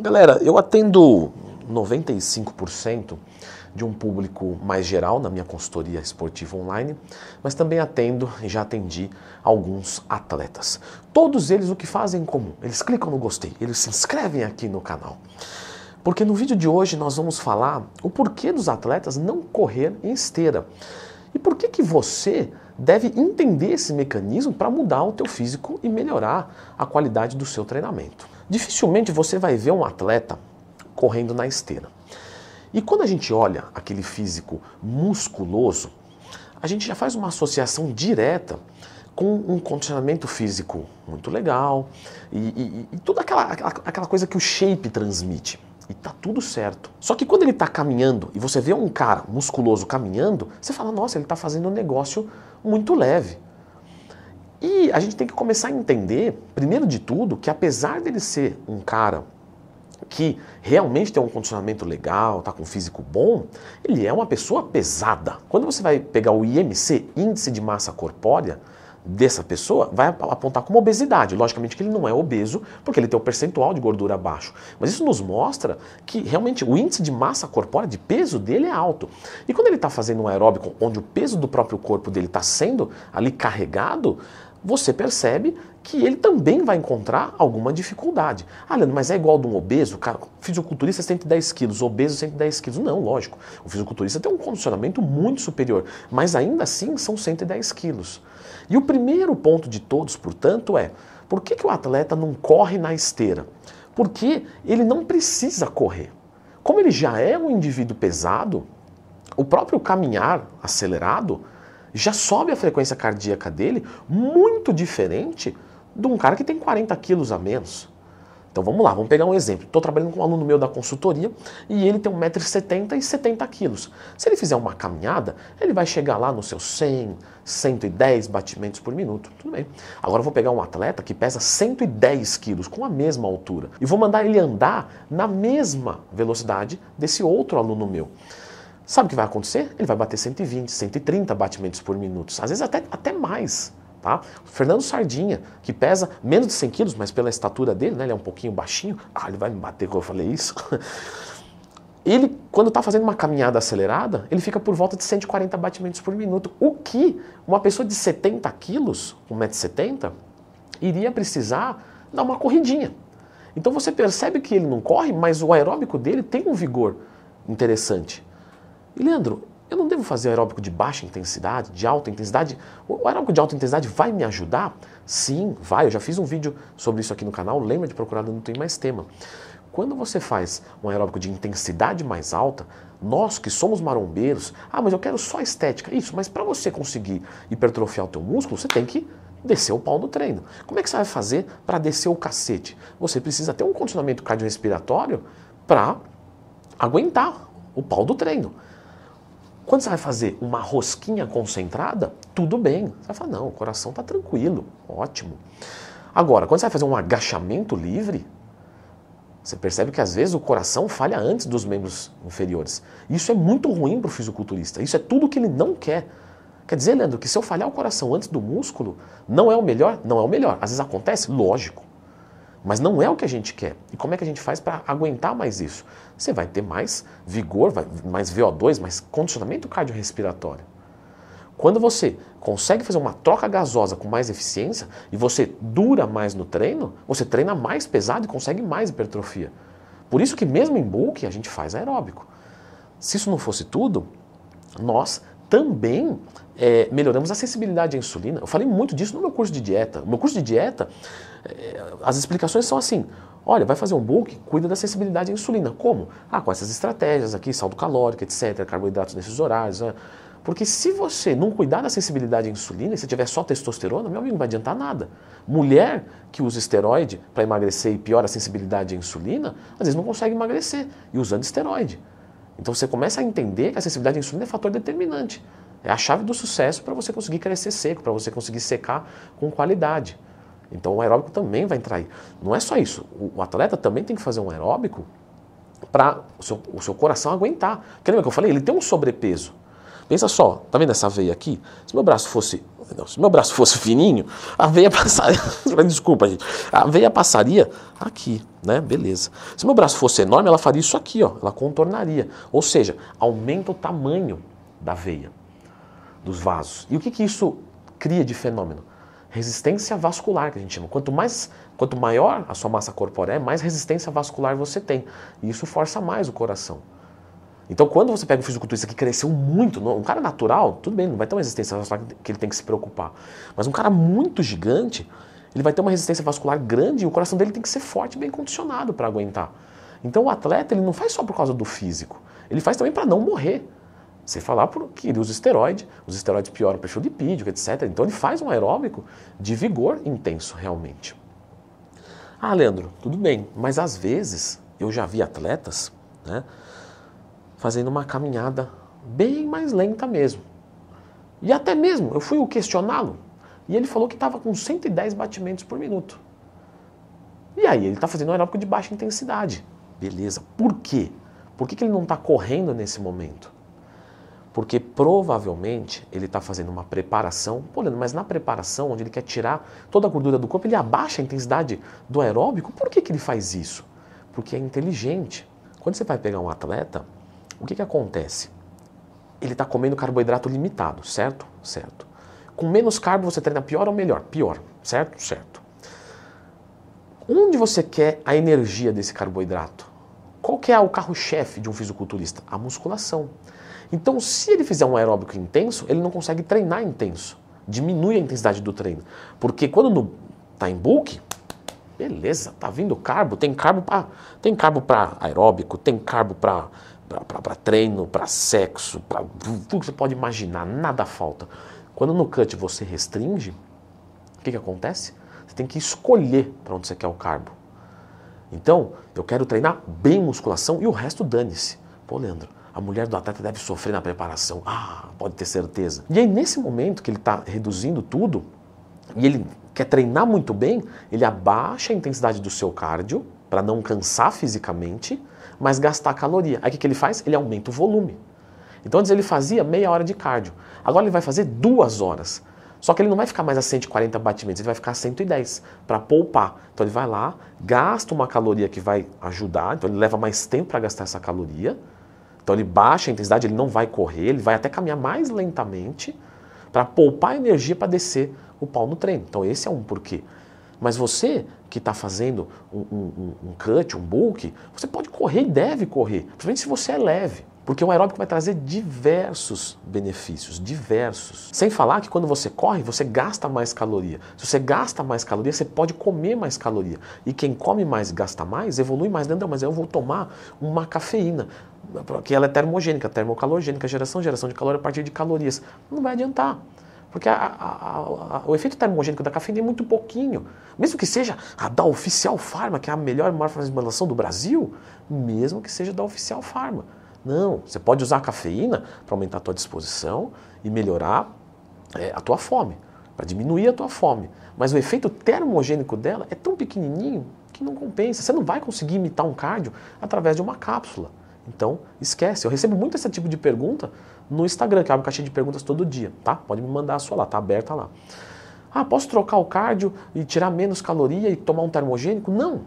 Galera, eu atendo 95% de um público mais geral na minha consultoria esportiva online, mas também atendo e já atendi alguns atletas. Todos eles o que fazem em comum? Eles clicam no gostei, eles se inscrevem aqui no canal. Porque no vídeo de hoje nós vamos falar o porquê dos atletas não correr em esteira. E por que você deve entender esse mecanismo para mudar o teu físico e melhorar a qualidade do seu treinamento. Dificilmente você vai ver um atleta correndo na esteira. E quando a gente olha aquele físico musculoso, a gente já faz uma associação direta com um condicionamento físico muito legal e toda aquela coisa que o shape transmite. E tá tudo certo. Só que quando ele tá caminhando e você vê um cara musculoso caminhando, você fala, nossa, ele tá fazendo um negócio muito leve. E a gente tem que começar a entender, primeiro de tudo, que apesar dele ser um cara que realmente tem um condicionamento legal, tá com um físico bom, ele é uma pessoa pesada. Quando você vai pegar o IMC, Índice de Massa Corpórea, dessa pessoa, vai apontar como obesidade. Logicamente que ele não é obeso, porque ele tem um percentual de gordura baixo. Mas isso nos mostra que realmente o índice de massa corpórea, de peso dele é alto. E quando ele está fazendo um aeróbico onde o peso do próprio corpo dele está sendo ali carregado, você percebe que ele também vai encontrar alguma dificuldade. Ah, Leandro, mas é igual de um obeso? Cara, fisiculturista 110 quilos, obeso 110 quilos. Não, lógico. O fisiculturista tem um condicionamento muito superior, mas ainda assim são 110 quilos. E o primeiro ponto de todos, portanto, é por que o atleta não corre na esteira? Porque ele não precisa correr. Como ele já é um indivíduo pesado, o próprio caminhar acelerado já sobe a frequência cardíaca dele muito diferente de um cara que tem 40 quilos a menos. Então vamos lá, vamos pegar um exemplo. Estou trabalhando com um aluno meu da consultoria e ele tem 1,70 m e 70 quilos. Se ele fizer uma caminhada, ele vai chegar lá nos seus 100, 110 batimentos por minuto. Tudo bem. Agora eu vou pegar um atleta que pesa 110 quilos, com a mesma altura, e vou mandar ele andar na mesma velocidade desse outro aluno meu. Sabe o que vai acontecer? Ele vai bater 120, 130 batimentos por minuto, às vezes até mais. Tá? Fernando Sardinha, que pesa menos de 100 quilos, mas pela estatura dele, né, ele é um pouquinho baixinho. Ah, ele vai me bater quando eu falei isso. Ele, quando está fazendo uma caminhada acelerada, ele fica por volta de 140 batimentos por minuto. O que uma pessoa de 70 quilos, 1,70 m, iria precisar dar uma corridinha. Então você percebe que ele não corre, mas o aeróbico dele tem um vigor interessante. E Leandro, eu não devo fazer aeróbico de baixa intensidade, de alta intensidade? O aeróbico de alta intensidade vai me ajudar? Sim, vai. Eu já fiz um vídeo sobre isso aqui no canal, lembra de procurar, não tem mais tema. Quando você faz um aeróbico de intensidade mais alta, nós que somos marombeiros, mas eu quero só estética. Isso, mas para você conseguir hipertrofiar o teu músculo, você tem que descer o pau no treino. Como é que você vai fazer para descer o cacete? Você precisa ter um condicionamento cardiorrespiratório para aguentar o pau do treino. Quando você vai fazer uma rosquinha concentrada, tudo bem. Você vai falar, não, o coração está tranquilo, ótimo. Agora, quando você vai fazer um agachamento livre, você percebe que às vezes o coração falha antes dos membros inferiores. Isso é muito ruim para o fisiculturista, isso é tudo que ele não quer. Quer dizer, Leandro, que se eu falhar o coração antes do músculo, não é o melhor? Não é o melhor. Às vezes acontece? Lógico. Mas não é o que a gente quer. E como é que a gente faz para aguentar mais isso? Você vai ter mais vigor, mais VO2, mais condicionamento cardiorrespiratório. Quando você consegue fazer uma troca gasosa com mais eficiência e você dura mais no treino, você treina mais pesado e consegue mais hipertrofia. Por isso que mesmo em bulk a gente faz aeróbico. Se isso não fosse tudo, nós também melhoramos a sensibilidade à insulina. Eu falei muito disso no meu curso de dieta. No meu curso de dieta, as explicações são assim, olha, vai fazer um bulk, cuida da sensibilidade à insulina. Como? Com essas estratégias aqui, saldo calórico, etc., carboidratos nesses horários. Né? Porque se você não cuidar da sensibilidade à insulina, e se tiver só testosterona, meu amigo, não vai adiantar nada. Mulher que usa esteroide para emagrecer e piora a sensibilidade à insulina, às vezes não consegue emagrecer, e usando esteroide. Então você começa a entender que a sensibilidade à insulina é fator determinante. É a chave do sucesso para você conseguir crescer seco, para você conseguir secar com qualidade. Então o aeróbico também vai entrar aí. Não é só isso, o atleta também tem que fazer um aeróbico para o seu coração aguentar. Porque lembra que eu falei? Ele tem um sobrepeso. Pensa só, tá vendo essa veia aqui? Se meu braço fosse fininho, a veia passaria, desculpa gente, a veia passaria aqui, né? Beleza. Se meu braço fosse enorme, ela faria isso aqui, ó, ela contornaria. Ou seja, aumenta o tamanho da veia, dos vasos. E o que isso cria de fenômeno? Resistência vascular, que a gente chama. Quanto maior a sua massa corpórea é, mais resistência vascular você tem. E isso força mais o coração. Então, quando você pega um fisiculturista que cresceu muito, um cara natural, tudo bem, não vai ter uma resistência vascular que ele tem que se preocupar. Mas um cara muito gigante, ele vai ter uma resistência vascular grande e o coração dele tem que ser forte e bem condicionado para aguentar. Então, o atleta, ele não faz só por causa do físico, ele faz também para não morrer. Sem falar que ele usa esteroide, os esteroides pioram o perfil lipídico, etc. Então, ele faz um aeróbico de vigor intenso, realmente. Ah, Leandro, tudo bem, mas às vezes eu já vi atletas, né, fazendo uma caminhada bem mais lenta mesmo. E até mesmo, eu fui questioná-lo, e ele falou que estava com 110 batimentos por minuto. E aí, ele está fazendo um aeróbico de baixa intensidade. Beleza. Por quê? Por que ele não está correndo nesse momento? Porque provavelmente ele está fazendo uma preparação, mas na preparação, onde ele quer tirar toda a gordura do corpo, ele abaixa a intensidade do aeróbico. Por que ele faz isso? Porque é inteligente. Quando você vai pegar um atleta, o que acontece? Ele está comendo carboidrato limitado, certo? Certo. Com menos carbo você treina pior ou melhor? Pior, certo? Certo. Onde você quer a energia desse carboidrato? Qual que é o carro-chefe de um fisiculturista? A musculação. Então, se ele fizer um aeróbico intenso, ele não consegue treinar intenso. Diminui a intensidade do treino. Porque quando está em bulk, beleza, tá vindo carbo, tem carbo para aeróbico, tem carbo para treino, para sexo, para tudo que você pode imaginar, nada falta. Quando no cut você restringe, o que acontece? Você tem que escolher para onde você quer o carbo. Então, eu quero treinar bem musculação e o resto dane-se. Pô, Leandro, a mulher do atleta deve sofrer na preparação. Ah, pode ter certeza. E aí, nesse momento que ele está reduzindo tudo, e ele quer treinar muito bem, ele abaixa a intensidade do seu cardio, para não cansar fisicamente, mas gastar caloria. Aí o que ele faz? Ele aumenta o volume. Então antes ele fazia meia hora de cardio. Agora ele vai fazer 2 horas. Só que ele não vai ficar mais a 140 batimentos, ele vai ficar a 110 para poupar. Então ele vai lá, gasta uma caloria que vai ajudar, então ele leva mais tempo para gastar essa caloria. Então ele baixa a intensidade, ele não vai correr, ele vai até caminhar mais lentamente para poupar energia para descer o pau no treino. Então esse é um porquê. Mas você que está fazendo um cut, um bulk, você pode correr e deve correr, principalmente se você é leve. Porque o aeróbico vai trazer diversos benefícios, diversos. Sem falar que quando você corre, você gasta mais caloria. Se você gasta mais caloria, você pode comer mais caloria. E quem come mais e gasta mais, evolui mais. Não, mas eu vou tomar uma cafeína, porque ela é termogênica, termocalorgênica, geração de calor a partir de calorias. Não vai adiantar. Porque o efeito termogênico da cafeína é muito pouquinho. Mesmo que seja a da Oficial Pharma, que é a melhor e maior formulação do Brasil, mesmo que seja da Oficial Pharma. Não, você pode usar a cafeína para aumentar a tua disposição e melhorar a tua fome, para diminuir a tua fome. Mas o efeito termogênico dela é tão pequenininho que não compensa. Você não vai conseguir imitar um cardio através de uma cápsula. Então, esquece. Eu recebo muito esse tipo de pergunta no Instagram, que abre caixinha de perguntas todo dia, tá? Pode me mandar a sua lá, tá aberta lá. Ah, posso trocar o cardio e tirar menos caloria e tomar um termogênico? Não.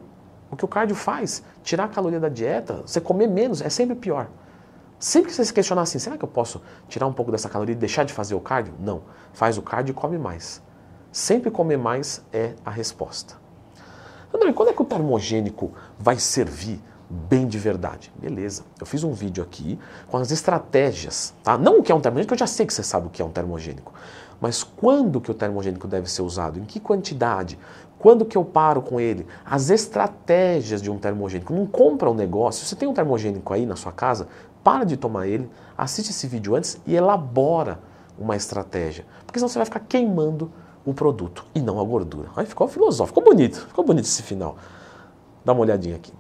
O que o cardio faz, tirar a caloria da dieta, você comer menos, é sempre pior. Sempre que você se questionar assim, será que eu posso tirar um pouco dessa caloria e deixar de fazer o cardio? Não. Faz o cardio e come mais. Sempre comer mais é a resposta. André, quando é que o termogênico vai servir bem de verdade? Beleza, eu fiz um vídeo aqui com as estratégias, tá? Não o que é um termogênico, eu já sei que você sabe o que é um termogênico. Mas quando que o termogênico deve ser usado? Em que quantidade? Quando que eu paro com ele? As estratégias de um termogênico. Não compra um negócio. Se você tem um termogênico aí na sua casa, para de tomar ele, assiste esse vídeo antes e elabora uma estratégia. Porque senão você vai ficar queimando o produto e não a gordura. Aí ficou filosófico, ficou bonito esse final. Dá uma olhadinha aqui.